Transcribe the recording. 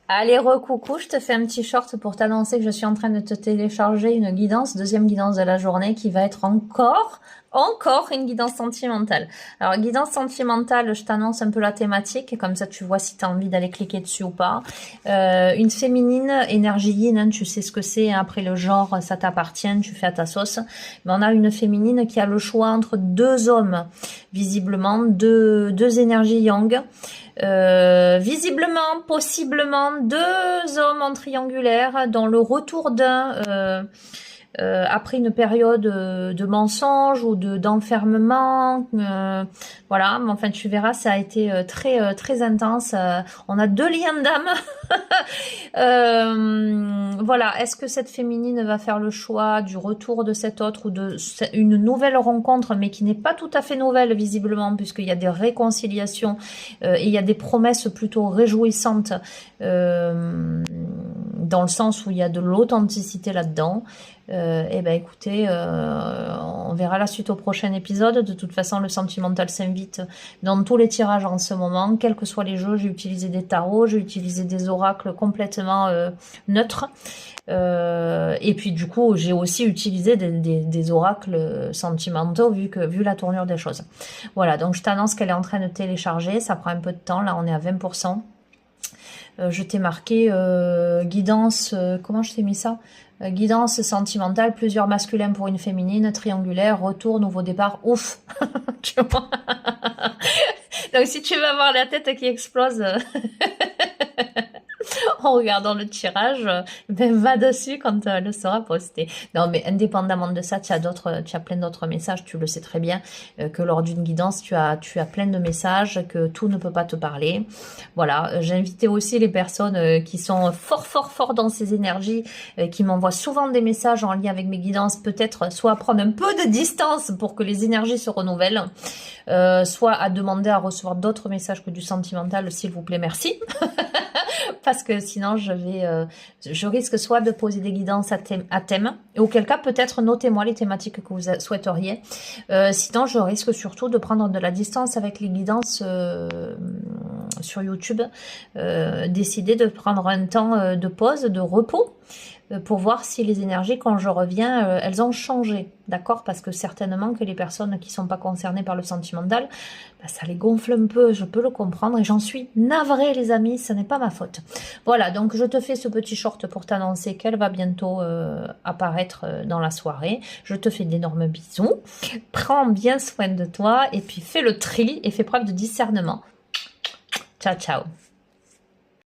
Allez, recoucou, je te fais un petit short pour t'annoncer que je suis en train de te télécharger une guidance, deuxième guidance de la journée qui va être encore une guidance sentimentale. Alors, guidance sentimentale, je t'annonce un peu la thématique, comme ça tu vois si tu as envie d'aller cliquer dessus ou pas. Une féminine, énergie yin, hein, tu sais ce que c'est, hein, après le genre, ça t'appartient, tu fais à ta sauce. Mais on a une féminine qui a le choix entre deux hommes, visiblement, deux énergies yang. Visiblement, possiblement, deux hommes en triangulaire, dont le retour d'un après une période de mensonge ou d'enfermement, voilà. Mais enfin, tu verras, ça a été très intense. On a deux liens d'âme. Voilà. Est-ce que cette féminine va faire le choix du retour de cet autre ou de une nouvelle rencontre, mais qui n'est pas tout à fait nouvelle visiblement, puisqu'il y a des réconciliations et il y a des promesses plutôt réjouissantes, dans le sens où il y a de l'authenticité là-dedans. Eh ben écoutez, on verra la suite au prochain épisode. De toute façon, le sentimental s'invite dans tous les tirages en ce moment, quels que soient les jeux. J'ai utilisé des tarots, j'ai utilisé des oracles complètement neutres. Et puis du coup, j'ai aussi utilisé des oracles sentimentaux vu la tournure des choses. Voilà, donc je t'annonce qu'elle est en train de télécharger. Ça prend un peu de temps, là on est à 20%. Je t'ai marqué guidance, comment je t'ai mis ça, guidance sentimentale, plusieurs masculins pour une féminine, triangulaire, retour, nouveau départ, ouf. Tu vois. Donc si tu veux avoir la tête qui explose en regardant le tirage, ben va dessus quand elle sera postée. Non, mais indépendamment de ça, tu as plein d'autres messages, tu le sais très bien, que lors d'une guidance, tu as plein de messages, que tout ne peut pas te parler. Voilà, j'ai invité aussi les personnes qui sont fort dans ces énergies, qui m'envoient souvent des messages en lien avec mes guidances, peut-être soit à prendre un peu de distance pour que les énergies se renouvellent, soit à demander à recevoir d'autres messages que du sentimental, s'il vous plaît, merci. Parce que sinon je risque soit de poser des guidances à thème, et auquel cas peut-être notez-moi les thématiques que vous souhaiteriez. Sinon je risque surtout de prendre de la distance avec les guidances sur YouTube, décider de prendre un temps de pause, de repos, pour voir si les énergies, quand je reviens, elles ont changé, d'accord? Parce que certainement que les personnes qui sont pas concernées par le sentimental, bah, ça les gonfle un peu, je peux le comprendre, et j'en suis navrée les amis, ce n'est pas ma faute. Voilà, donc je te fais ce petit short pour t'annoncer qu'elle va bientôt apparaître dans la soirée. Je te fais d'énormes bisous, prends bien soin de toi, et puis fais le tri, et fais preuve de discernement. Ciao, ciao.